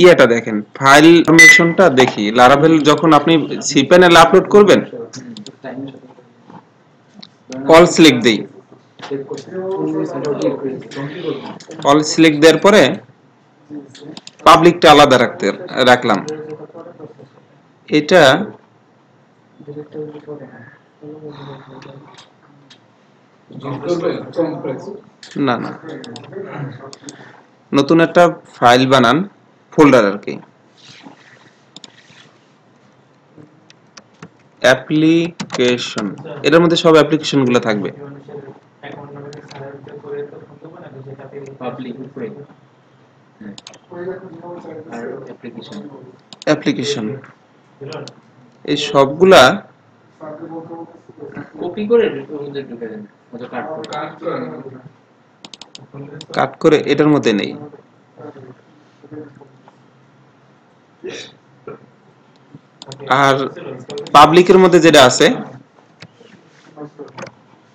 ইয়াটা দেখেন, ফাইল ফরমেশনটা দেখি। লারাভেল যখন আপনি সি প্যানেল আপলোড করবেন, অল সিলেক্ট দেই। অল সিলেক্ট দেওয়ার পরে পাবলিকটা আলাদা রাখলাম। এটা না না, নতুন একটা ফাইল বানান, ফোল্ডার আর কি, অ্যাপ্লিকেশন। এটার মধ্যে সব অ্যাপ্লিকেশন গুলো থাকবে। অ্যাপ্লিকেশন এই সবগুলা কপি করে ওর মধ্যে ঢুকে দেন, কাট করে এটার মধ্যে নেই। আর পাবলিকের মধ্যে যেটা আছে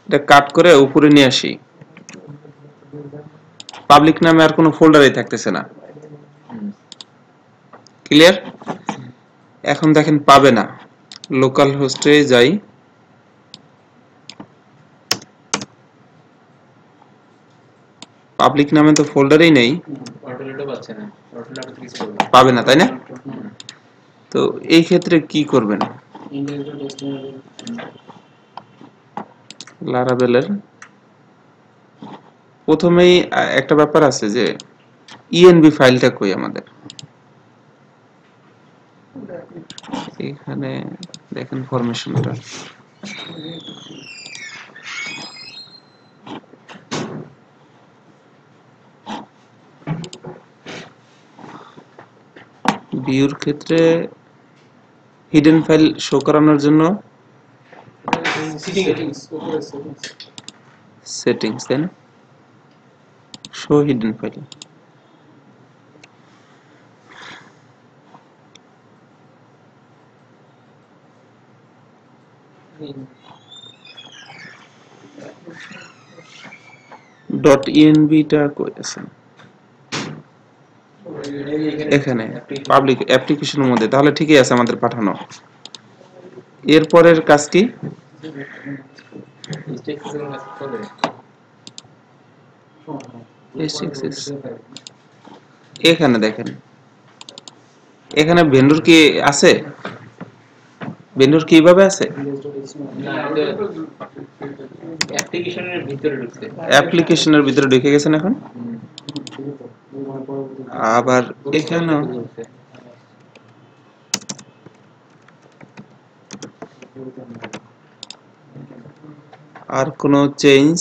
এটা কাট করে উপরে নিয়ে আসি। পাবলিক নামে আর কোনো ফোল্ডারই থাকতেছে না। ক্লিয়ার? এখন দেখেন পাবে না। লোকাল হোস্টে যাই, পাবলিক নামে তো ফোল্ডারই নেই, পাবে না, তাই না? তো এই ক্ষেত্রে কি করবেন? লারাভেলের প্রথমেই একটা ব্যাপার আছে যে ইএনবি ফাইলটা কই আমাদের। এখানে দেখেন ফরমেশনটা, ভিউর ক্ষেত্রে হিডেন ফাইল শো করানোর জন্য settings, then show hidden file. Dot ENB টা কই আছে? এখানে পাবলিক অ্যাপ্লিকেশনের মধ্যে, তাহলে ঠিকই আছে আমাদের পাঠানো। এরপরের কাজ কি? এখানে দেখেন, এখানে ভেন্ডর কি আছে? ভেন্ডর কিভাবে আছে? অ্যাপ্লিকেশনের ভিতরে ঢুকে গেছেন এখন। আবার এখানে আর কোনো চেঞ্জ,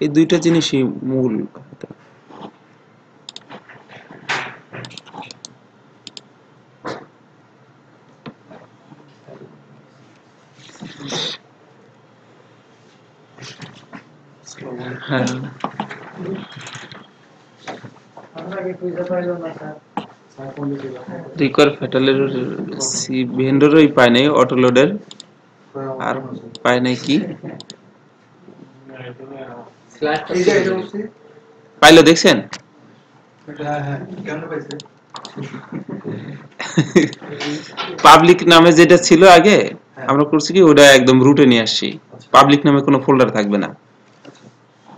এই দুইটা জিনিসই মূল। হ্যাঁ, রিকোয়ার ফ্যাটালের সি ভেন্ডরই পায় নাই, অটোলোডের আর পায় নাই কি পাইলো, দেখছেন? পাবলিক নামে যেটা ছিল আগে, আমরা করছি কি ওটা একদম রুটে নিয়ে আসছি, পাবলিক নামে কোনো ফোল্ডার থাকবে না।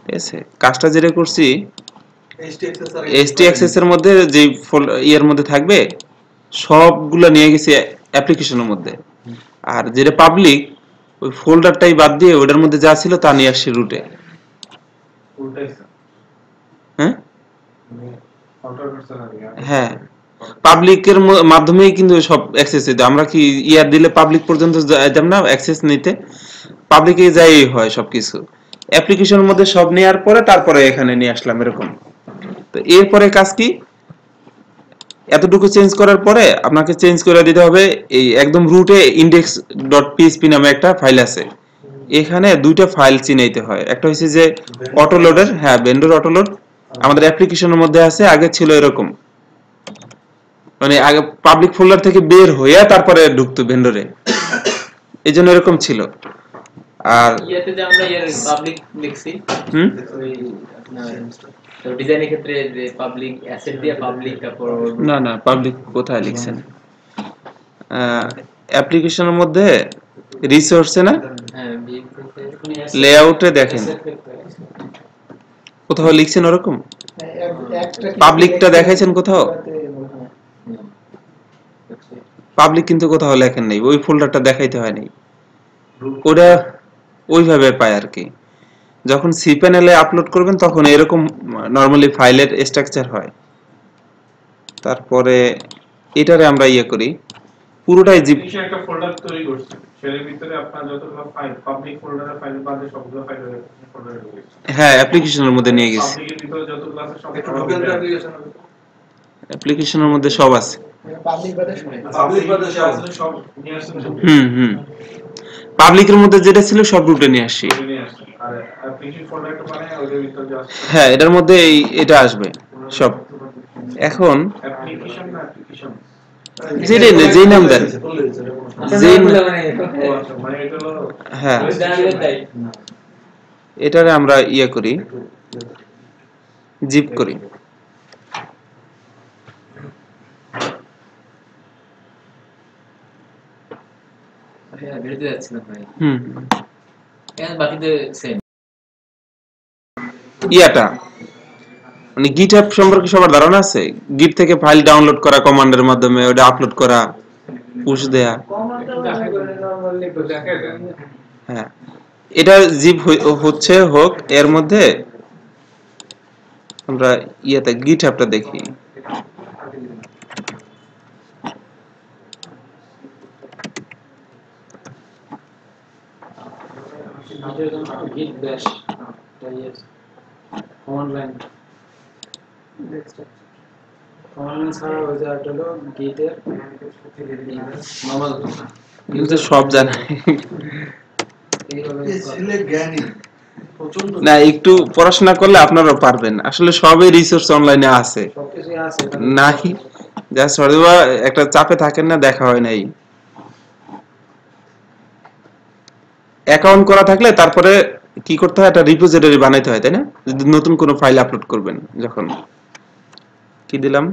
ঠিক আছে, কাজটা যেটা করছি htaccess এর মধ্যে যে ইয়ার মধ্যে থাকবে সবগুলা নিয়ে গেছি অ্যাপ্লিকেশনের মধ্যে, আর যেটা পাবলিক ওই ফোল্ডারটাই বাদ দিয়ে ওটার মধ্যে যা ছিল তা নিয়ে আসছি রুটে। হ্যাঁ হ্যাঁ, পাবলিকের মাধ্যমেই কিন্তু সব অ্যাক্সেস দিতে, আমরা কি ইয়ার দিলে পাবলিক পর্যন্ত যাইতাম না অ্যাক্সেস নিতে, পাবলিকে যাই হয় সবকিছু। অ্যাপ্লিকেশনের মধ্যে সব নেওয়ার পরে তারপরে এখানে নিয়ে আসলাম এরকম। তো এরপরে কাজ কি, এতটুকু চেঞ্জ করার পরে আপনাকে চেঞ্জ করে দিতে হবে এই একদম রুটে index.php নামে একটা ফাইল আছে, এখানে দুইটা ফাইল চিনাইতে হয়। একটা হচ্ছে যে অটোলোডের, হ্যাঁ ভেন্ডর অটোলোড আমাদের অ্যাপ্লিকেশনের মধ্যে আছে, আগে ছিল এরকম, মানে আগে পাবলিক ফোল্ডার থেকে বের হইয়া তারপরে ঢুকতো ভেন্ডরে, এই জন্য এরকম ছিল। আর ইয়াতে যে আমরা ইয়ার পাবলিক লিখছি, ওই আপনার তো ডিজাইনের ক্ষেত্রে যে পাবলিক অ্যাসেট দিয়ে পাবলিক তারপর না না, পাবলিক কোথায় লিখছেন? অ্যাপ্লিকেশনের মধ্যে রিসোর্সে না, হ্যাঁ বিল থেকে লেআউটে দেখেন কোথাও লিখছেন ওরকম? পাবলিকটা দেখাইছেন কোথাও? পাবলিক কিন্তু কোথাও লেখেন নাই, ওই ফোল্ডারটা দেখাইতে হয় নাই। ওটা ওইভাবে পায় আর কি। যখন সি প্যানেলে আপলোড করবেন তখন এরকম নরমালি ফাইলের স্ট্রাকচার হয়। তারপরে এটারে আমরা ইয়ে করি, পুরোটাই জিপ। একটা ফোল্ডার তৈরি করছেন, সেটার ভিতরে আপনার যতগুলো ফাইল পাবলিক ফোল্ডারের ফাইল বাদে সবগুলো ফাইল ফোল্ডারে ঢুকেছে। হ্যাঁ, অ্যাপ্লিকেশনের মধ্যে নিয়ে গেছি। পাবলিকের ভিতরে যতগুলো আছে সব একটু ঢুকেন তো অ্যাপ্লিকেশন। অ্যাপ্লিকেশনের মধ্যে সব আছে। পাবলিক বাদে সব নিয়ে আসছেন হুম। পাবলিকের মধ্যে যেটা ছিল সব রুটে নিয়ে আসছি। নিয়ে আসছেন। আর অ্যাপ্লিকেশন ফোল্ডারটা মানে ওদের ভিতরে যে আছে। হ্যাঁ, এটার মধ্যে এটা আসবে সব। এখন অ্যাপ্লিকেশন না অ্যাপ্লিকেশন যেই নাম দেন, যেই মানে এটা হলো হ্যাঁ, এটারে আমরা ইয়ে করি, জিপ করি। হ্যাঁ বেরোতে যাচ্ছে না ভাই। এখানে বাকিতে সেম। ইয়াটা মানে গিটহাব সম্পর্কে সবার ধারণা আছে? গিট থেকে ফাইল ডাউনলোড করা কমান্ডের মাধ্যমে ওটা আপলোড করা, পুশ দেয়া। হ্যাঁ, এটা জিপ হচ্ছে হোক। এর মধ্যে আমরা ইয়াতে গিটহাবটা দেখি। গিট ব্যাশ অনলাইন ছাড়া হয়ে যায় হলো গিটের নরমাল কিন্তু সব জানে ছেলে জ্ঞানী প্রচন্ড না, একটু পড়াশোনা করলে আপনারা পারবেন। আসলে সবই রিসোর্স অনলাইনে আছে, সবকিছুই আছে নাই জাস্ট হয়তো একটা চাপে থাকেন না, দেখা হয় নাই। অ্যাকাউন্ট করা থাকলে তারপরে কি করতে হয়, একটা রিপোজিটরি বানাইতে হয়, তাই না? যদি নতুন কোনো ফাইল আপলোড করবেন, যখন কি দিলাম,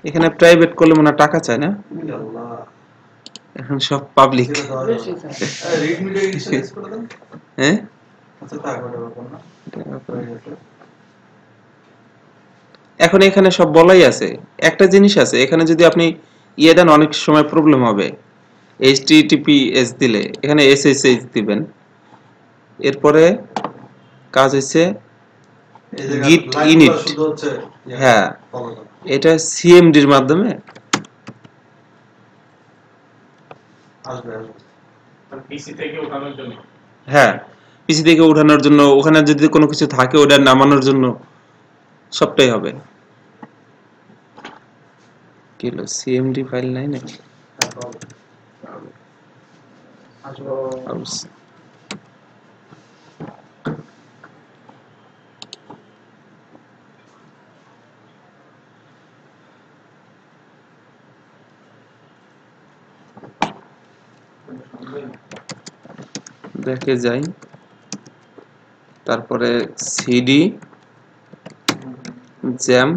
এখানে প্রাইভেট করলে মনে হয় টাকা চায় না, এখন সব পাবলিক। রিডমিটা ইনিশিয়ালাইজ করে দেন। হ্যাঁ, আচ্ছা তারপরে ব্যাপার না হয়ে গেছে। এখন এখানে সব বলাই আছে। একটা জিনিস আছে এখানে, যদি আপনি ইয়ে দেন অনেক সময় প্রবলেম হবে। https দিলে এখানে ssh দিবেন, এরপরে কাজ হচ্ছে এই জায়গা git লাইনগুলো init। শুধু হচ্ছে হ্যাঁ, follow করো। এটা cmd এর মাধ্যমে আসবে পিসি থেকে ওঠানোর জন্য। হ্যাঁ, পিসি থেকে উঠানোর জন্য, ওখানে যদি কোনো কিছু থাকে ওটা নামানোর জন্য, সবটাই হবে। কি হলো, সিএমডি ফাইল নাই নাকি? আসবো দেখে যাই, তারপরে সিডি জ্যাম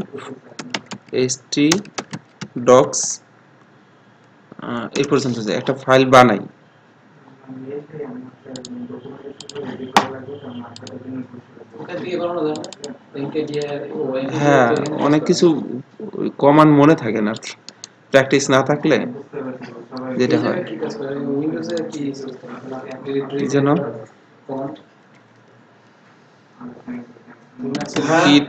এসটি ডক্স এই পর্যন্ত যায়, একটা ফাইল বানাই। হ্যাঁ, অনেক কিছু কমান্ড মনে থাকে না, প্র্যাকটিস না থাকলে যেটা হয়। কি যেন git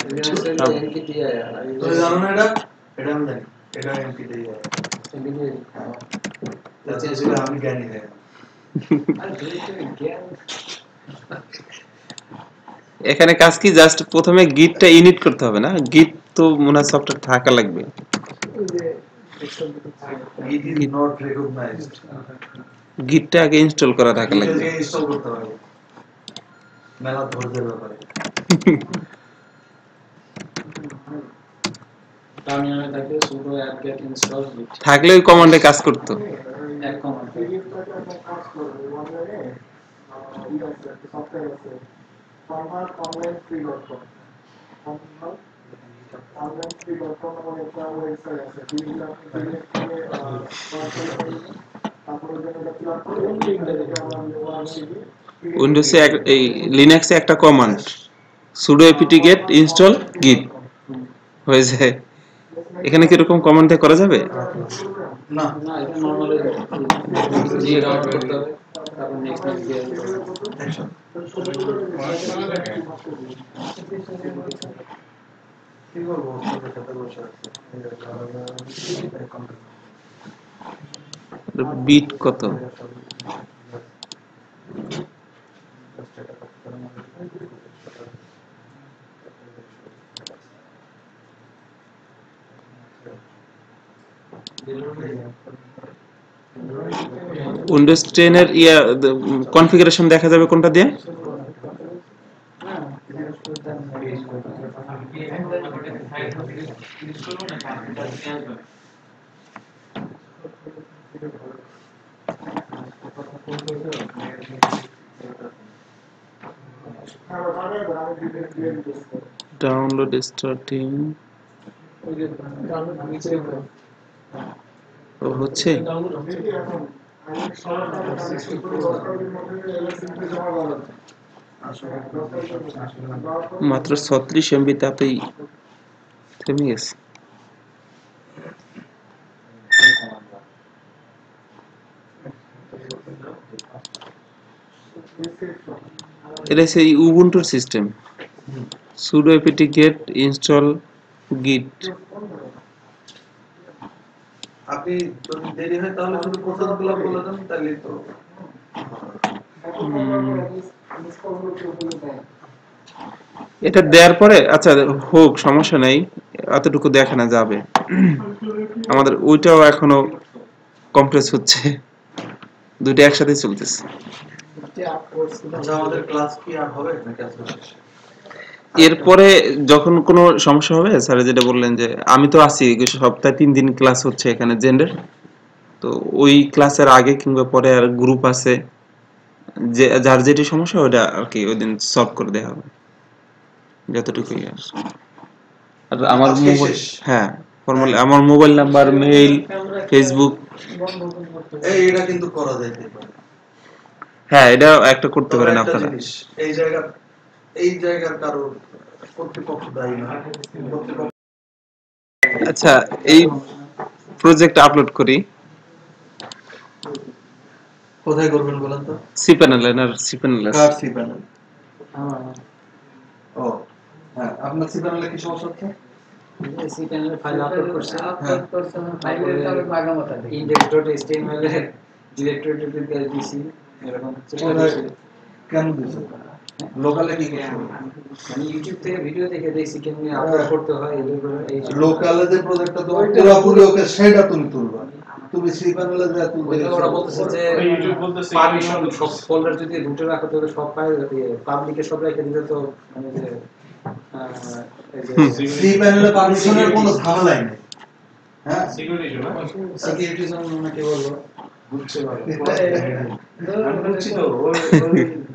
তুমি জানো না এটা? এটা আমি জানি। এটা এমপিডিআই। তাছাড়া আমি জ্ঞানী না। এখানে কাজ কি, জাস্ট প্রথমে গিটটা ইনিট করতে হবে না? গিট তো মনে হয় সফটওয়্যার থাকা লাগবে। It is not recognized. গিটটা আগে ইনস্টল করা থাকা লাগবে। ইনস্টল করতে হবে। মেলা ধৈর্যের ব্যাপারে। টার্মিনালে থাকে sudo apt-get install git থাকলে ওই কমান্ডে কাজ করতো। এক কমান্ড উইন্ডোজে এই লিনাক্সে একটা command sudo apt-get install git হয়ে যায়। এখানে কি এরকম কমান্ড দিয়ে করা যাবে? না না এটা নরমালি দিয়ে ডাউনলোড করতে হবে তারপর নেক্সট দিয়ে কি করবো ওর সাথে বসে আছে বিট কত? উইন্ডোজ 10 এর কনফিগারেশন দেখা যাবে কোনটা দিয়ে? ডাউনলোড স্টার্টিং হচ্ছে মাত্র 36 এমবি তাতেই থেমে গেছে। এটা সেই উবুন্টুর system sudo apt-get install git। আপনি যদি দেরি হয় তাহলে শুধু প্রসেসগুলো বলে দেন তাহলেই তো এটা দেওয়ার পরে আচ্ছা হোক সমস্যা নাই, এতটুকু দেখানো যাবে। আমাদের ওইটাও এখনো কমপ্রেস হচ্ছে, দুটো একসাথে চলতেছে। আচ্ছা আমাদের ক্লাস কি আর হবে নাকি আজকে শেষ? এরপরে যখন কোনো সমস্যা হবে স্যার যেটা বললেন যে আমি তো আছি সপ্তাহে 3 দিন ক্লাস হচ্ছে এখানে জেন্ডার, তো ওই ক্লাসের আগে কিংবা পরে আর গ্রুপ আছে, যে যার যেটি সমস্যা ওটা আর কি ওই দিন সলভ করে দেওয়া হবে যতটুকুই। আর আমার আজকে মোবাইল, শেষ? হ্যাঁ ফর্মালি আমার মোবাইল নাম্বার, মেইল, ফেসবুক, এটা কিন্তু করা যাইতে পারে। হ্যাঁ এটা একটা করতে তবে পারেন একটা আপনারা। জিনিস, এই জায়গার কারো কর্তৃপক্ষ দায়ী না, কর্তৃপক্ষ আচ্ছা এই প্রজেক্ট আপলোড করি কোথায় করবেন বলেন তো? সি প্যানেল আর সি প্যানেল কার সি প্যানেল? ও হ্যাঁ, আপনার সি প্যানেলে কি সমস্যা হচ্ছে? সি প্যানেলে ফাইল আপলোড করছে ফাইলের তবে বাগামতা index.html এর ডিরেক্টরিতে দিয়ে দিছি এরকম কেন দিছেন? লোকালে কি করছেন? মানে ইউটিউব থেকে ভিডিও দেখে দেখছি কেমনে আপলোড করতে হয় এই লোকালে যে প্রজেক্টটা তোমার পুরোপুরি ওকে সেটা তুমি তুলবা, তুমি সি প্যানেলে যা তুলবে ওরা বলতেছে যে ইউটিউব বলতেছে পারমিশন সব ফোল্ডার যদি রুটে রাখা তাহলে সব ফাইল পাবলিকে সব রেখে দিলে তো মানে যে সি প্যানেলে পারমিশনের কোনো ঝামেলাই নেই। হ্যাঁ সিকিউরিটি জন্য সিকিউরিটি জন্য নাকি বলবো বুঝতে পারো আমি বলছি তো ওই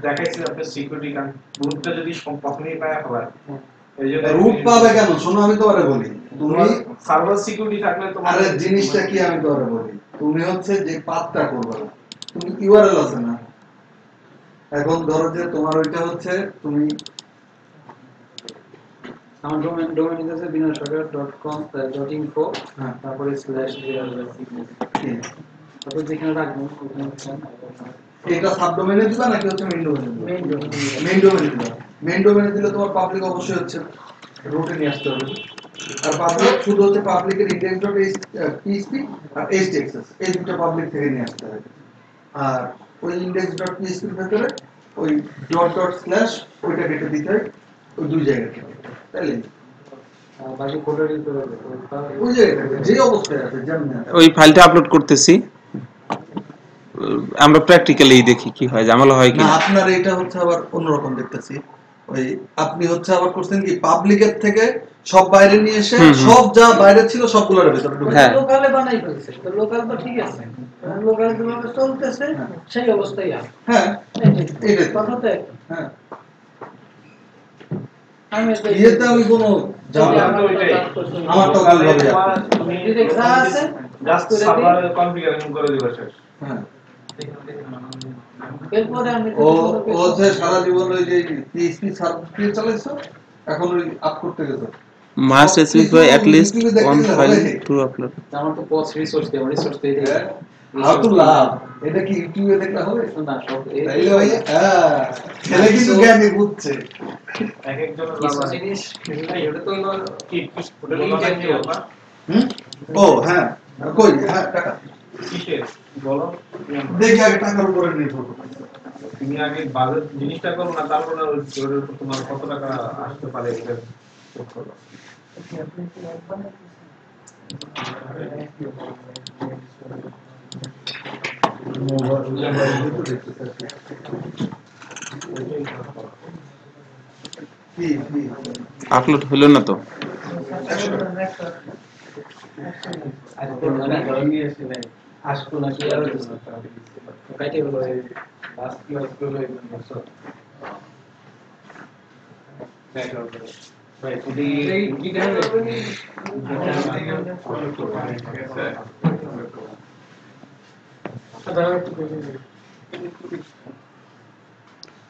দেখাইছি আপনার সিকিউরিটি কারণ রুটটা যদি প্রথমেই পায় হবে এইজন্য রুট পাবে কেন? শোনো আমি তোমারে বলি, তুমি সার্ভার সিকিউরিটি থাকলে তোমার আরে জিনিসটা কি আমি তোমারে বলি, তুমি হচ্ছে যে পাথটা করবে না, তুমি ইউআরএল আছে না, এখন ধরো যে তোমার ওইটা হচ্ছে তুমি আমার ডোমেইন আছে binashakar.com.info হ্যাঁ তারপরে স্ল্যাশ তারপর যেখানে রাখবেন ওখানে এটা সাবডোমেইনে দিবা নাকি হচ্ছে মেইন ডোমেইনে? মেইন ডোমেইনে দিবা। মেইন ডোমেইনে দিলে তোমার পাবলিক অবশ্যই হচ্ছে রুটে নিয়ে আসতে হবে, আর পাবলিক শুধু হচ্ছে পাবলিকের index.php আর htaccess এই দুটো পাবলিক থেকে নিয়ে আসতে হবে। আর ওই index.php এর ভিতরে ওই // ওইটা কেটে দিতে হয় ওই দুই জায়গা থেকে, তাইলে বাকি ফোল্ডারই তো ওই জায়গাটা যে অবস্থায় আছে যেমন ওই ফাইলটা আপলোড করতেছি, আমরা প্র্যাকটিক্যালি দেখি কি হয়, ঝামেলা হয় কি না না। আপনার এটা হচ্ছে আবার অন্যরকম দেখতেছি। ওই আপনি হচ্ছে আবার করছেন কি পাবলিকের থেকে সব বাইরে নিয়ে এসে সব যা বাইরে ছিল সবগুলোর ভিতরে ঢুকে হ্যাঁ। লোকালে বানাই ফেলছে, তো লোকাল তো ঠিক আছে, লোকাল যেভাবে চলতেছে সেই অবস্থায় আছে। হ্যাঁ এইটাই তো। কথা তো একই। হ্যাঁ আমি তো ইয়েতে আমি কোনো ঝামেলা আমার তো ওইটাই। আমার তো তাহলে ওইভাবে তোমার আছে। তুমি যা আছে জাস্ট করে দিই। সার্ভার কনফিগারেশন করে দিবা শেষ। হ্যাঁ এরপরে আমি ও ও হচ্ছে সারা জীবন ওই যে পিএইচপি সার্ভিস চালাইছো, এখন ওই আপ করতে গেছে। Must specify at least YouTube এ ওয়ান দেখলে ফাইল হবে। To upload. আমার তো পথ রিসোর্স দেয়, রিসোর্স দিয়ে দিই। হাউ টু লাভ এটা কি ইউটিউবে দেখলে হবে? না সব তাইলে ভাই ছেলে কিন্তু জ্ঞানী বুঝছে। এক একজনের কিছু বাবা জিনিস এটা তো হলো কি ওটা বলো না কি interview। ব্যাপার? ও হ্যাঁ কই হ্যাঁ টাকা কিসের বলো? দেখি আগে টাকার উপরে নির্ভর করে। তুমি আগে বাজেট জিনিসটা করো না, তারপরে ওর উপর তোমার কত টাকা আসতে পারে এটা check করো। মোবাইল তো দেখতে কি আপলোড হলো না তো। আসবো না কি আর কাইটে হলো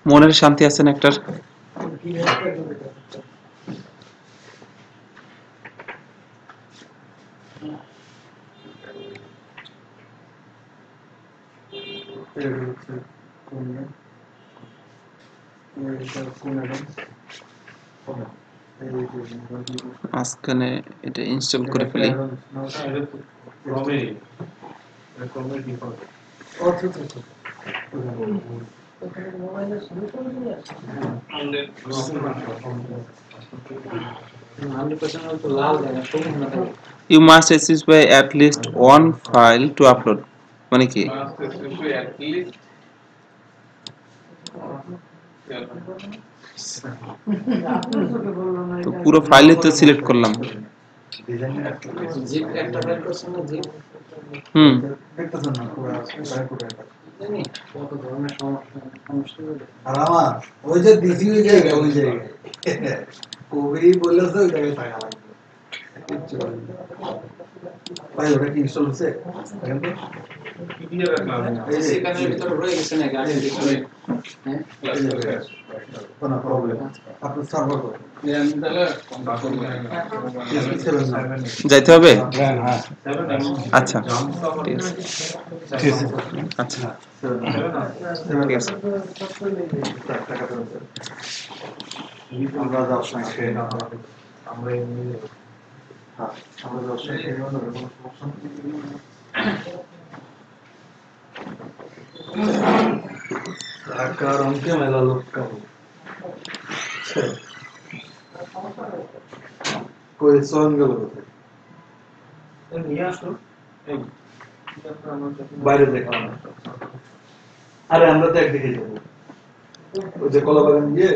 মনের শান্তি আছে না একটার। মাঝখানে এটা ইনস্টল করে ফেলি। ক্রমের ডিফল্ট মোবাইলের সলিউশন দিয়ে আছে। 100% তো লাল জায়গা সবুজ না থাকে। You must specify at least one file to upload, মানে কি? তো পুরো ফাইলে তো সিলেক্ট করলাম। জিপ একটা ফাইল করছেন না জিপ, দেখতেছেন না পুরো জানি কত ধরনের সমস্যা হলো। আর আমার ওই যে দিদি ওই জায়গায় কবি বললেছে ওই জায়গায় থাকা লাগবে কিচ্ছু বলেনি। ভাই ওটা কি ইনস্টল হচ্ছে দেখেন তো। কি দিয়ে রাখলাম এই যে সেখানের ভিতরে রয়ে গেছে নাকি আগে ভিতরে? হ্যাঁ কোনো প্রবলেম আপনার সার্ভার করে তাহলে যাইতে হবে? হ্যাঁ আচ্ছা ঠিক আছে। আচ্ছা ঠিক আছে। আমরা যাওয়ার সময় খেয়ে নেওয়া হবে। আমরা এমনি হ্যাঁ আমরা যাওয়ার সময় খেয়ে নেওয়া হবে, কোনো সমস্যা নেই। টাকার অঙ্কে মেলা লোক কাবু কই সোন গেল কোথায়? নিয়ে আসো এই বাইরে দেখা আরে আমরা তো একদিকে যাবো ওই যে কলা বাগান গিয়ে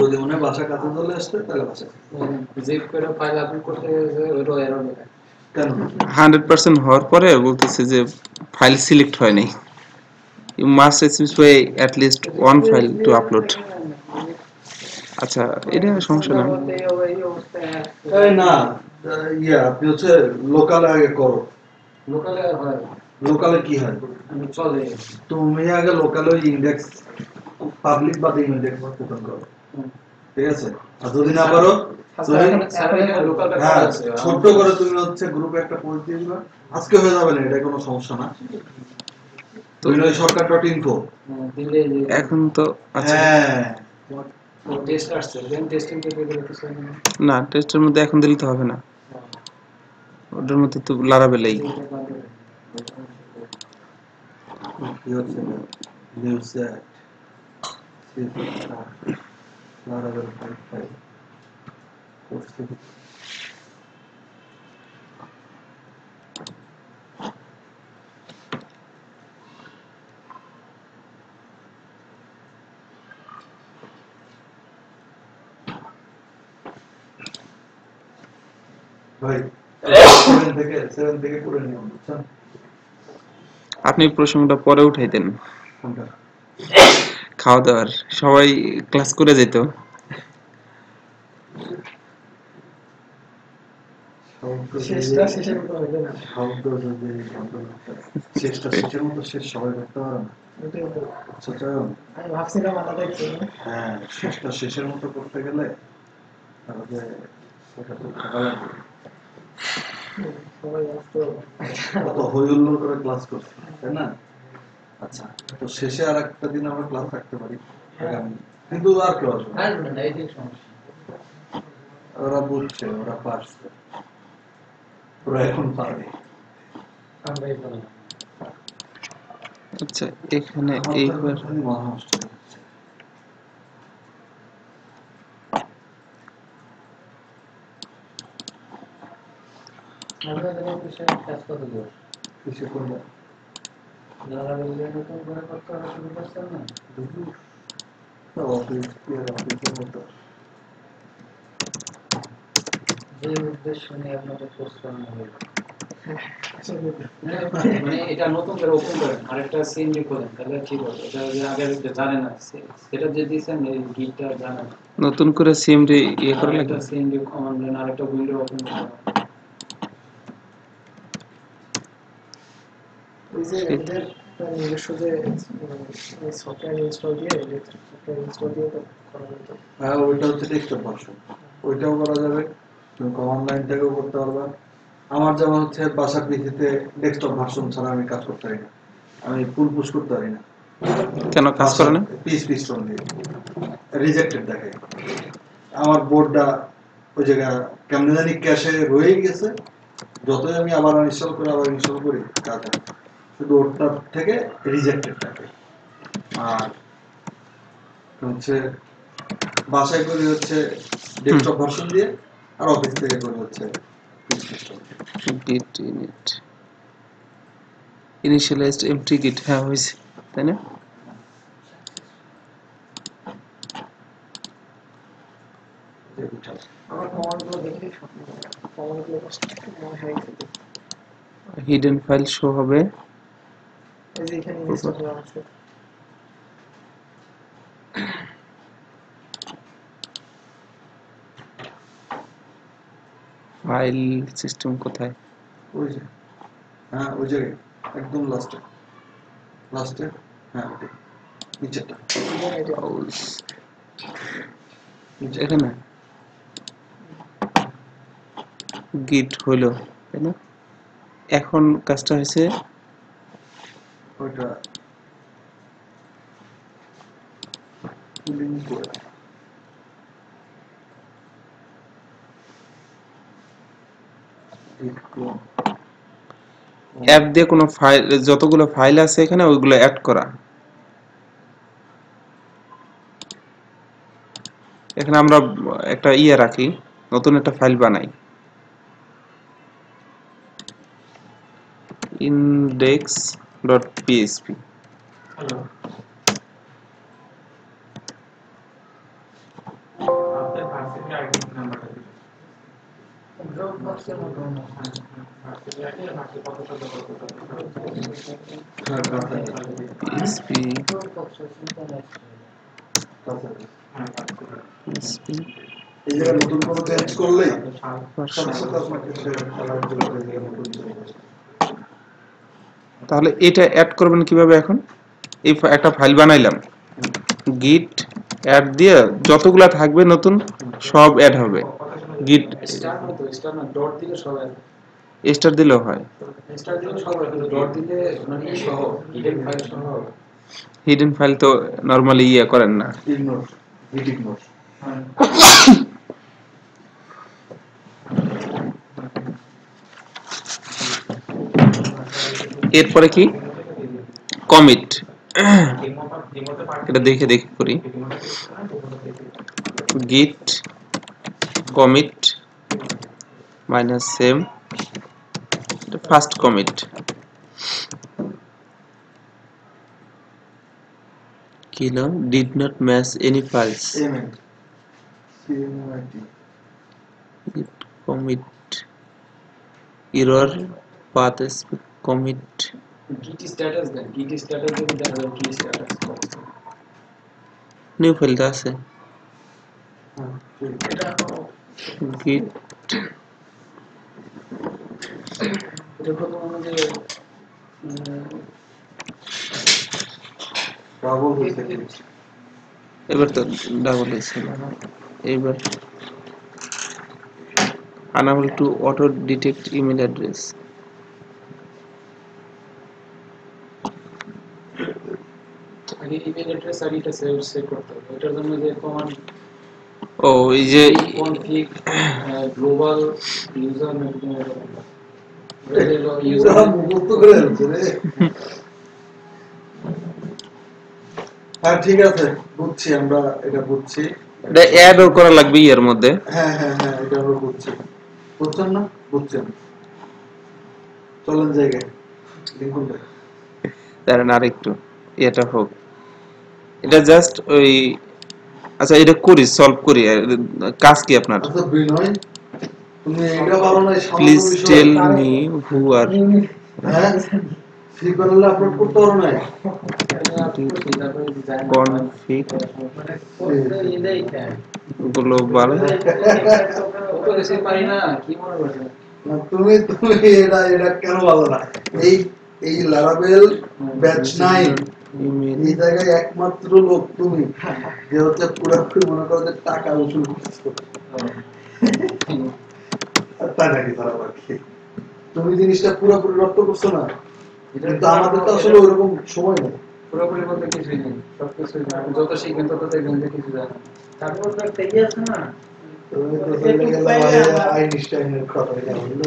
যদি মনে হয় বাসা কাছে চলে আসতে তাহলে বাসা জিপ করে ফাইল আপলোড করতে ওইটা এরর দেখায়। কেন 100% হওয়ার পরে বলতেছে যে ফাইল সিলেক্ট হয় নাই। You must specify at least one file to upload. আচ্ছা এটা সমস্যা না। এই অবস্থায় আছে। এই না ইয়া আপনি হচ্ছে লোকালে আগে করো। লোকালে হয় লোকালে কি হয় চলে। তুমি আগে লোকালে ওই ইন্ডেক্স পাবলিক বা ইন্ডেক্স ওপেন করো, ঠিক আছে? আর যদি না পারো হ্যাঁ ছোট্ট করে তুমি হচ্ছে গ্রুপে একটা পোস্ট দিয়ে দিবা, আজকে হয়ে যাবে না, এটা কোনো সমস্যা না। তুমি ওই সরকার.info এখন তো আচ্ছা হ্যাঁ টেস্ট আসছে দেন টেস্টিং থেকে গেলে কিছু হয় না। না, টেস্টের মধ্যে এখন দিলে তো হবে না, ওটার মধ্যে তো লারাবেলাই। কি হচ্ছে নিউজ ভাই 7 থেকে করে নিয়ম বুঝছেন আপনি প্রসঙ্গটা পরে উঠাইতেন কোনটা খাওয়া দাওয়ার সবাই ক্লাস করে যেত শেষটা শেষের মতো হবে না। শেষটা শেষের মতো শেষ সবাই করতে পারে না ওটাই তো। আচ্ছা চয়ন আমি ভাবছিলাম আলাদা কিছু না। হ্যাঁ শেষটা শেষের মতো করতে গেলে তাহলে সেটা তো থাকা লাগবে সবাই ব্যস্ত। অত হই হুল্লোড় করে ক্লাস করছি তাই না আচ্ছা তো শেষে আর একটা দিন আমরা ক্লাস রাখতে পারি আগামী কিন্তু আর কেউ আসবে না। আসবে না, এটাই সমস্যা। ওরা বুঝছে ওরা পারছে ওরা এখন পারে আমরাই বলি। আচ্ছা এখানে আমার তো এইবার খালি মহা হচ্ছে আমরা দেখো বিষয়ে কাজ কত দূর। কিছু করলে যারা বললেন নতুন করে করতে হবে শুরু করছেন না। অফিস অফিসের মতো যে উদ্দেশ্য নিয়ে আপনাদের পরিশ্রম হবে। মানে এটা নতুন করে ওপেন করেন, আরেকটা সিএনজি করেন, তাহলে ঠিক হবে। এটা যে আগে জানে না, সেটা যে দিয়েছেন এই গিটটা জানে না। নতুন করে সিএমডি ইয়ে করা আরেকটা লাগবে সিএনজি কমান্ড দেন, আরেকটা উইন্ডো ওপেন করেন। ওই যে এদের নিজস্ব যে সফটওয়্যার ইনস্টল দিয়ে সফটওয়্যার ইনস্টল দিয়ে তো করা যেত। হ্যাঁ ওইটা হচ্ছে ডেস্কটপ ভার্সন ওইটাও করা যাবে তুমি কমান্ড লাইন থেকেও করতে পারবা আমার যেমন হচ্ছে বাসার পিসিতে ডেস্কটপ ভার্সন ছাড়া আমি কাজ করতে পারি না আমি ফুল পুশ করতে পারি না কেন কাজ করে না পিস্টন দিয়ে রিজেক্টেড দেখে আমার বোর্ডটা ওই জায়গায় কেমনে জানি ক্যাশে রয়ে গেছে যতই আমি আবার ইনস্টল করি কাজ হয় শুধু ওটা থেকে রিজেক্টেড থাকে আর হচ্ছে বাসায় করি হচ্ছে ডেস্কটপ ভার্সন দিয়ে আর অফিস থেকে করি হচ্ছে piston git init initialized empty git হ্যাঁ হয়েছে তাই না আমার কমান্ডগুলো দেখে কমান্ডগুলো মনে হয় হিডেন ফাইল শো হবে এই যে এখানে ইনস্টল করা আছে। ফাইল সিস্টেম কোথায় ওই যে হ্যাঁ ওই জায়গায় একদম লাস্টে হ্যাঁ ওটাই নিচেরটা এখানে গিট হলো তাই না এখন কাজটা হয়েছে ওইটা লিঙ্ক করে অ্যাপ দিয়ে কোনো ফাইল যতগুলো ফাইল আছে এখানে ওইগুলো অ্যাড করা এখানে আমরা একটা ইয়ে রাখি নতুন একটা ফাইল বানাই index.php হ্যালো আপনার ভার্সিটি আইডি নাম্বারটা দিন ড্রপ বক্সের মতো ভার্সিটি আইডি আর ভার্সিটি কত শব্দ php ড্রপ বক্সের ইন্টারনেট php এই জায়গায় নতুন কোনো চেঞ্জ করলেই version। সাথে সাথে আপনাকে তাহলে এটা অ্যাড করবেন কিভাবে এখন এই একটা ফাইল বানাইলাম git অ্যাড দিয়ে যতগুলা থাকবে নতুন সব অ্যাড হবে git স্টার মতো, স্টার না, ডট দিলে সব আসবে। স্টার দিলেও হয় স্টার দিলে সব আসবে, কিন্তু ডট দিলে মানে সহ হিডেন ফাইল সহ হবে। হিডেন ফাইল তো নরমালি ইয়ে করেন না ইগনোর গিট ইগনোর এরপরে কি কমিট এটা দেখে করি git commit -m first commit কিলো did not match any files এমএন সিএমআইটি git commit error path commit git status দেন git status যদি দেখা যায় কি status new ফাইলটা আছে এটা git এটা প্রথম আমাদের ডাবল হয়েছে এবার তো ডাবল হয়েছে এবার unable to auto detect email address আগে ইমেল অ্যাড্রেস আর এটা সেভ করতে হবে এটার জন্য যে কমান্ড ও এই যে config global user network user মুক্ত করে দিচ্ছে রে হ্যাঁ ঠিক আছে বুঝছি আমরা এটা বুঝছি এটা অ্যাডও করা লাগবে এর মধ্যে হ্যাঁ হ্যাঁ হ্যাঁ এটা আমরা বুঝছি বুঝছেন না বুঝছেন চলেন জায়গায় লিখুন দাঁড়ান আরেকটু এটা হোক এটা জাস্ট ওই আচ্ছা এটা করি সলভ করি কাজ কি আপনার আচ্ছা বিনয় তুমি এটা পারো না প্লিজ টেল মি হু আর হ্যাঁ সি প্যানেলে আপলোড করতে পারো না config global তো বেশি পারি না কি মনে করছেন না, তুমি তুমি এটা কেন ভালো না এই এই লারাবেল ব্যাচ 9 email এই জায়গায় একমাত্র লোক তুমি যে হচ্ছে পুরোপুরি মনে করো যে টাকা উসুল করছো আর তাই নাকি তারা বাকি তুমি জিনিসটা পুরোপুরি রপ্ত করছো না কিন্তু আমাদের তো আসলে ওইরকম সময় নেই পুরোপুরি বলতে কিছুই নেই সবকিছু যত শিখবেন তত দেখবেন যে কিছু জানেন তারপর তো তেজি আছে না তুমি তো চলে গেলে ভাই আইনস্টাইনের কথা এটা বললো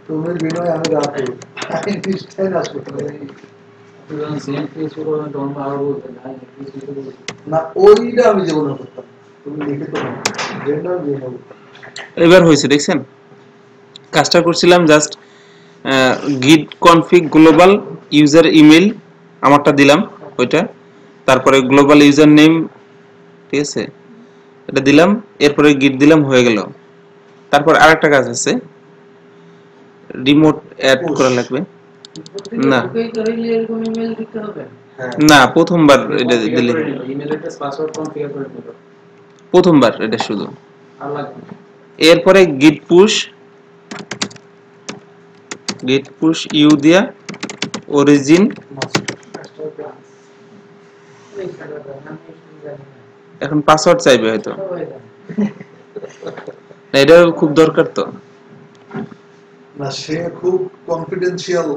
তুমি বিনয় আমি রাতে আইনস্টাইন আসবে যখন সিএমপিএস করবেন তখন আরো বলতেন না কিছু বলতেন না ওইটা আমি জীবনে করতাম তুমি লিখে তো না জেন্ডার জেন্ডার এবার হয়েছে দেখছেন কাজটা করছিলাম just git config global user email আমারটা দিলাম ওইটা তারপরে গ্লোবাল ইউজার নেম ঠিক আছে এটা দিলাম এরপরে git দিলাম হয়ে গেল তারপর আরেকটা কাজ আছে রিমোট অ্যাড করা লাগবে না এরকম ইমেল দিতে হবে না প্রথমবার এটা দিলে ইমেল অ্যাড্রেস পাসওয়ার্ড কনফিগার করে দিল প্রথমবার এটা শুধু আর লাগবে এরপরে git push u দিয়া origin এখন পাসওয়ার্ড চাইবে হয়তো না, এটা খুব দরকার তো না সে খুব কনফিডেন্সিয়াল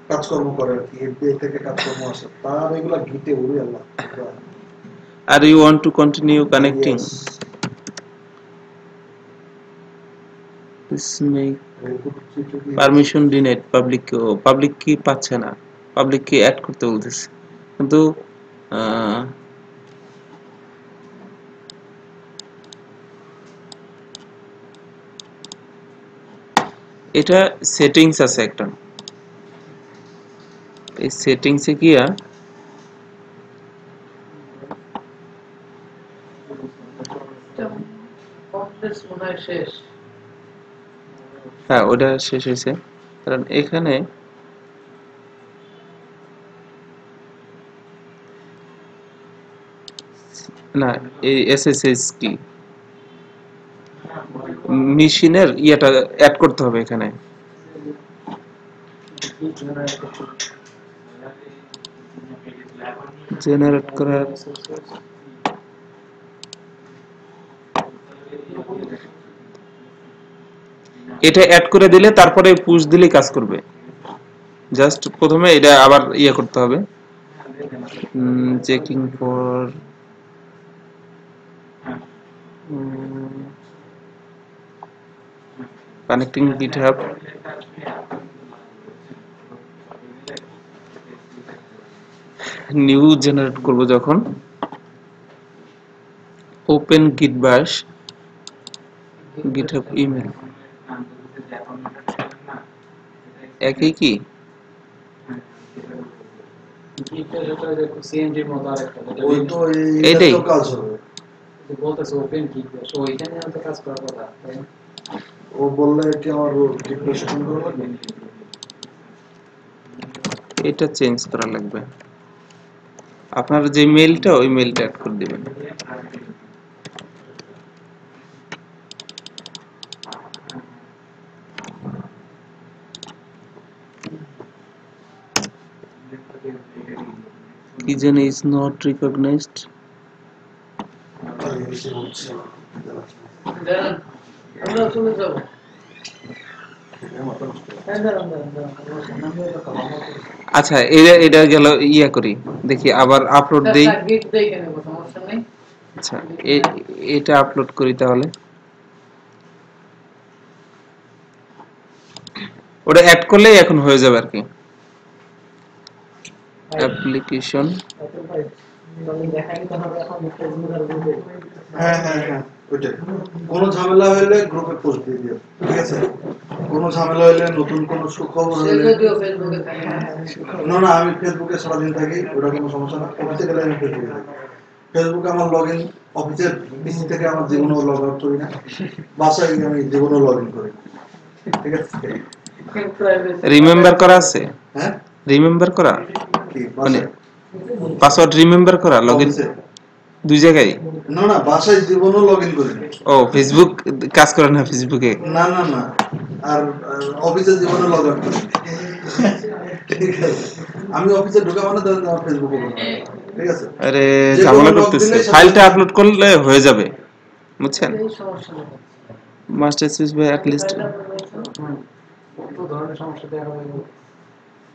কাজকর্ম করে আর কি এফবিআই থেকে কাজকর্ম আসে তার এগুলা গিটে উড়ে আল্লাহ are you want to continue connecting this make permission denied public কি পাচ্ছে না পাবলিক কি অ্যাড করতে বলতেছে কিন্তু এটা সেটিংস আছে একটা এই সেটিংসে গিয়া কমপ্লেক্স মনে হয় শেষ হ্যাঁ ওটা শেষ হয়েছে কারণ এখানে না এই এসএসএস কি মেশিনের ইয়েটা অ্যাড করতে হবে এখানে জেনারেট করার এটা অ্যাড করে দিলে তারপরে পুশ দিলে কাজ করবে জাস্ট প্রথমে এটা আবার ইয়ে করতে হবে checking for connecting GitHub new generate করব যখন open git bash GitHub email একই কি গিটটা যেটা যে সিএমডির মতো আরেকটা ওই তো এইটাই। এইটাই কাজ হবে বলতেছে ওপেন গিট সো ওইখানে তো কাজ করার কথা তাই না ও বললে কি আমার ডিপ্রেশন করে লাগবে? এটা চেঞ্জ করা লাগবে। আপনার যে মেইলটা ওই মেইলটা অ্যাড করে দিবেন। কি যেন ইজ নট রিকগনাইজড। আমরা চলে যাবো। আচ্ছা এটা গেল ইয়া করি, দেখি আবার আপলোড দেই। গিট দেই কেন, সমস্যা নেই। আচ্ছা এটা আপলোড করি তাহলে। ওটা অ্যাড করলেই এখন হয়ে যাবে আর কি। অ্যাপ্লিকেশন হ্যাঁ হ্যাঁ হ্যাঁ ওইটাই। কোনো ঝামেলা হলে গ্রুপে পোস্ট দিয়ে দিও, ঠিক আছে? কোনো ঝামেলা হলে, নতুন কোনো সুখবর হলে। না না, আমি ফেসবুকে সারাদিন থাকি, ওটা কোনো সমস্যা না। অফিসে গেলে আমি ফেসবুকে থাকি। ফেসবুকে আমার লগ ইন, অফিসের পিসি থেকে আমার জীবনেও লগ আউট করি না, বাসায় গিয়ে আমি জীবনেও লগ ইন করি না, ঠিক আছে? রিমেম্বার করা আছে? হ্যাঁ রিমেম্বার করা কি মানে বাসায়? পাসওয়ার্ড রিমেম্বার করা, লগইন অফিসে? দুই জায়গায়? না না, বাসায় জীবনেও লগ ইন করি না। ও ফেসবুক কাজ করে না ফেসবুকে? না না না, আর অফিসের জীবনে লগ আউট করি, ঠিক আছে? আমি অফিসে ঢোকা মানে ধরেন আমার ফেসবুক ওপেন, ঠিক আছে? আরে যে কোনো ঝামেলা log করতেছে। দিলেই সাথে ফাইলটা সাথে- আপলোড করলে হয়ে যাবে, বুঝছেন? এই সমস্যা নেই। Master switch by at least. কত ধরনের সমস্যা দেখা যাবে।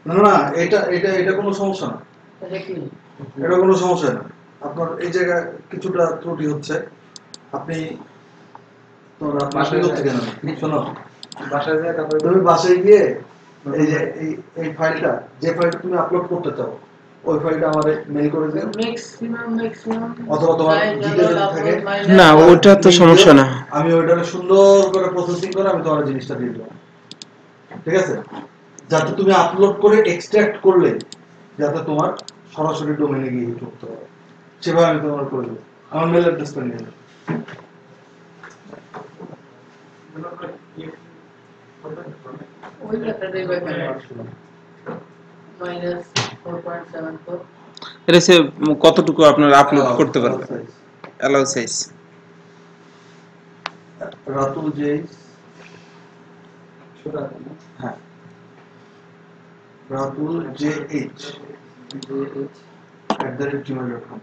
না না, এটা এটা এটা কোনো সমস্যা না, এটা কি? এটা কোনো সমস্যা না। আপনার এই জায়গায় কিছুটা ত্রুটি হচ্ছে, আপনি তোমার বাসায় হচ্ছে কেন? শোনো, বাসায় যায় তারপরে তুমি বাসায় গিয়ে এই যে এই ফাইলটা, যে ফাইলটা তুমি আপলোড করতে চাও, ওই ফাইলটা আমারে মেইল করে দিও, ম্যাক্সিমাম অথবা তোমার ডিটেইলস থাকে। না ওটা তো সমস্যা না। আমি ওইটাকে সুন্দর করে প্রসেসিং করে আমি তোমার জিনিসটা দিয়ে দেবো, ঠিক আছে? যাতে তুমি আপলোড করে এক্সট্রাক্ট করলে যাতে তোমার সরাসরি ডোমেনে গিয়ে ঢুকতে পারে, সেভাবে আমি তোমার করে দেবো। আমার মেল অ্যাড্রেসটা নিয়ে নেবো। ওই লেখাটাই বা কেন আসলো? -4.74 এটা সে কতটুকু আপনার আপলোড করতে পারবে? অ্যালাউ সাইজ রাতুল জেইস, ছোটা হ্যাঁ রাতুল JH @gmail.com।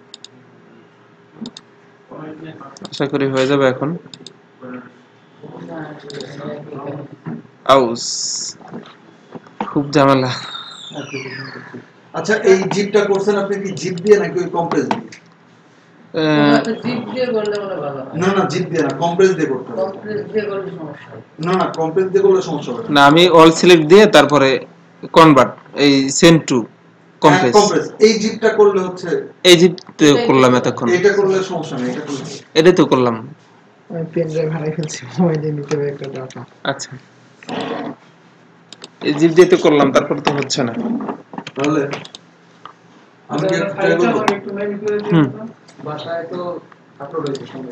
আশা করি হয়ে যাবে এখন। আউস খুব ঝামেলা। আচ্ছা, এই জিপটা করছেন আপনি কি জিপ দিয়ে নাকি ওই কম্প্রেস দিয়ে? জিপ দিয়ে করলে মনে ভালো হয়। না না, জিপ দিয়ে না, কম্প্রেস দিয়ে করতে হবে। কম্প্রেস দিয়ে করলে সমস্যা হয়। না না, কম্প্রেস দিয়ে করলে সমস্যা হবে না আমি অল সিলেক্ট দিয়ে তারপরে কনভার্ট এই সেন্ড টু কম্প্রেস, কম্প্রেস এই জিপটা করলে হচ্ছে, এই যে করলাম এতক্ষণ। এটা করলে সমস্যা নেই, এটা করলে এটা তো করলাম। আমি পেন ড্রাইভ হারাই ফেলছি, মোবাইলে নিতে হবে একটা ডাটা। আচ্ছা এই জিপ দিয়ে তো করলাম, তারপর তো হচ্ছে না। তাহলে আমি কি একটা try ফাইলটা করবো? আমাকে একটু মেইল করে দিন হুম। তো। বাসায় তো আপলোড হয়েছে সঙ্গে।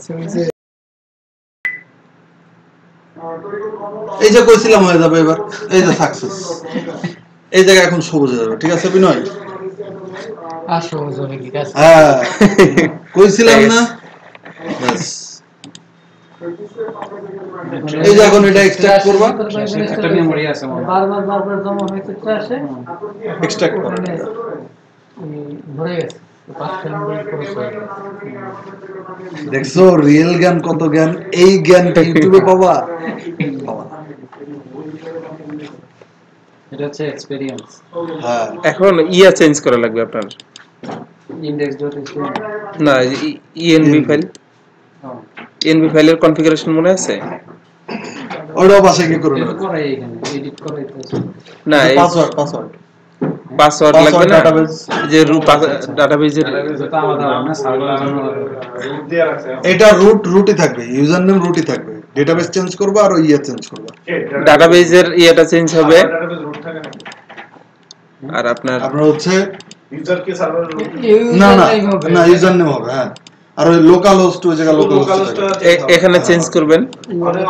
এই যে কইছিলাম হয়ে যাবে এবার, এই যে সাকসেস, এই জায়গায় এখন সবুজ হয়ে যাবে, ঠিক আছে বিনয়? আসো জোরে কি কাজ? হ্যাঁ কইছিলাম না, ব্যাস। এই যে এখন এটা এক্সট্রাক্ট করবা, একটা মেমোরি আছে মনে হয়। বারবার জমা হয়েছে আসে এক্সট্রাক্ট করবা। ভরে গেছে 5 মিনিট করে। দেখছো রিয়েল জ্ঞান কত জ্ঞান, এই জ্ঞানটা ইউটিউবে পাবা? পাবা না। এটা হচ্ছে এক্সপেরিয়েন্স। হ্যাঁ এখন ইয়া চেঞ্জ করা লাগবে আপনার। index.html না ইএনভি ফাইল, ইএনভি ফাইলের কনফিগারেশন মনে আছে? ওটাও বাসায় গিয়ে করে এটা নেবে। করাই এখানে এডিট করাই তো আছে। না এই পাসওয়ার্ড পাসওয়ার্ড লাগবে না, database। যে ডাটাবেজের এটা আলাদা হবে না, সার্ভারের জন্য আলাদা হবে। রুট দিয়ে রাখছে এটা রুটই থাকবে, ইউজার নেম রুটই থাকবে, ডেটাবেস চেঞ্জ করবা আর ইয়ে চেঞ্জ করবা। ডাটাবেজের ইয়েটা চেঞ্জ হবে। ডাটাবেস রুট থাকে না, আর আপনার আপনার হচ্ছে ইউজার কে সার্ভার রুট না না না ইউজার নেম হবে, হ্যাঁ। আর ওই লোকাল হোস্ট, ওই জায়গা লোকাল হোস্ট লোকাল হোস্টটা এখানে চেঞ্জ করবেন।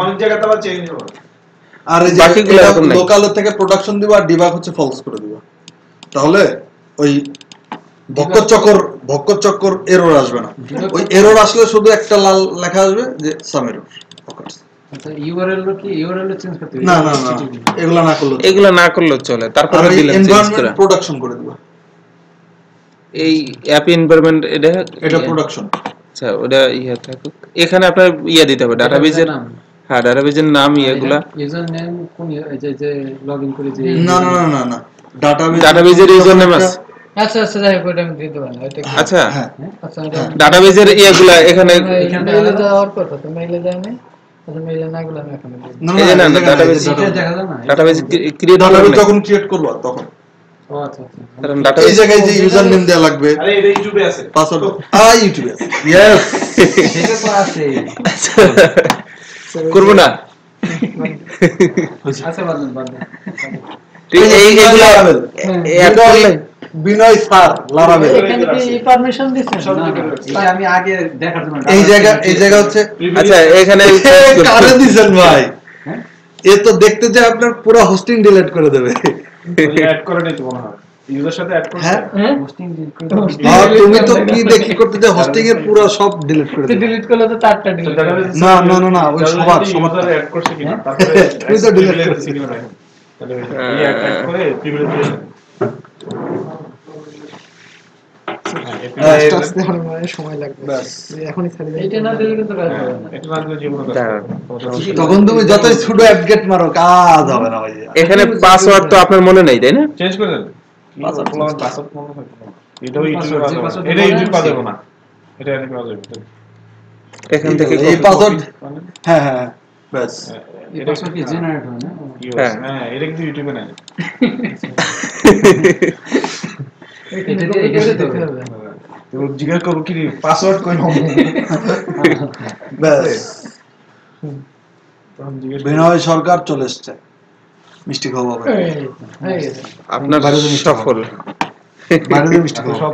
অনেক জায়গাতে আবার চেঞ্জ হবে। আর এই বাকিগুলো যে এরকম নাই। লোকালের থেকে প্রোডাকশন দিবা আর ডিবাগ হচ্ছে ফলস করে দিবা, তাহলে ওই ভক্কর এরর আসবে না। ওই এরর আসলে শুধু একটা লাল লেখা আসবে যে সাম এরর। আচ্ছা ইউআরএল কি ইউআরএল চেঞ্জ করতে হবে? না না না এগুলা না করলে এগুলো না করলেও চলে, আর তারপরে ওই দিলাম চেঞ্জ করে। এনভায়রনমেন্ট প্রোডাকশন করে দিবা, এই অ্যাপ এনভায়রনমেন্ট এটা প্রোডাকশন। আচ্ছা ওটা ইয়া থাকুক, এখানে আপনার ইয়া দিতে হবে ডাটাবেজের, নাম হ্যাঁ ডাটাবেজের নাম ইয়েগুলা, ইউজার নেম কোন এই যে লগইন করে যে না না না না না ডাটাবেজের ইউজার নেম আছে। আচ্ছা আচ্ছা যাই হোক ওটা আমি দিতে পারি ওইটা কি- আচ্ছা হ্যাঁ আচ্ছা এটা ডাটাবেজের ইয়েগুলা এখানে এখানে মেইলে যাওয়ার কথা তো মেইলে যায় না, আচ্ছা মেইলে না গেলে আমি এখন দিই। না এই যে না, না database এটা দেখা যায় না ডাটাবেজ ক্রিয়েট ডাটাবেজ করলে যখন ক্রিয়েট করবা তখন ও আচ্ছা আচ্ছা কারণ এই ডাটাবেজ জায়গায় যে ইউজার নেম দেয়া লাগবে, আরে এটা ইউটিউবে আছে। পাসওয়ার্ড ইউটিউবে আছে। ইয়েস এটা তো আছে করব না। আচ্ছা বাদ দেন ঠিক এইগুলা অ্যাড করলে বিনয় স্যার লারাবেল এখানে কি পারমিশন দিছেন? না, এটা আমি আগে দেখার জন্য এই জায়গা হচ্ছে আচ্ছা এখানে কারে দিছেন ভাই, হ্যাঁ? এ তো দেখতে যে আপনার পুরো হোস্টিং ডিলিট করে দেবে। অ্যাড করে নিতে মনে হয় ইউজার সাথে অ্যাড করছে। হ্যাঁ হ্যাঁ হোস্টিং আর তুমি তো কি দেখি করতে যে হোস্টিং এর পুরো সব ডিলিট করে দেবে। ডিলিট করলে তো তারটা ডিলিট না, না, না, না, ওই সবার ইউজার অ্যাড করছে কিনা তারপরে তুই তো delete করে করছিস কিনা দেখেন। তাহলে এই অ্যাড করে প্রিভিলেজ দিয়ে দেন। হ্যাঁ, আস্তে আস্তে আমার মনে হয় সময় লাগবে, ব্যাস। এখনই ছাড়ি দেই। এটা না দিলে কিন্তু কাজ হবে না। এটা না দিলে জীবনে কাজ দাঁড়ান। হবে না। তখন তুমি যতই সুডো অ্যাপগেট মারো কাজ হবে না ভাই। এখানে পাসওয়ার্ড তো আপনার মনে নাই তাই না? চেঞ্জ করে দেন। পাসওয়ার্ড মনে হয় না। এটাও ইউটিউবে পাওয়া যাবে না। এটা ইউটিউবে পাওয়া যাবে না। এটা এনে পাওয়া যাবে। এখান থেকে এই পাসওয়ার্ড হ্যাঁ হ্যাঁ ব্যাস। এই পাসওয়ার্ড কি জেনারেট হয় না? হ্যাঁ। হ্যাঁ এটা কিন্তু ইউটিউবে নাই। এটা দিয়ে এটা দিতে দিতে হবে। তো জিজ্ঞেস করব কি পাসওয়ার্ড কই নাও। ব্যাস তখন জিজ্ঞেস বিনয় সরকার চলে এসেছে মিষ্টি খাওয়া হবে, হয়ে গেছে। আপনার সফল বাইরে দিয়ে মিষ্টি খাওয়া সব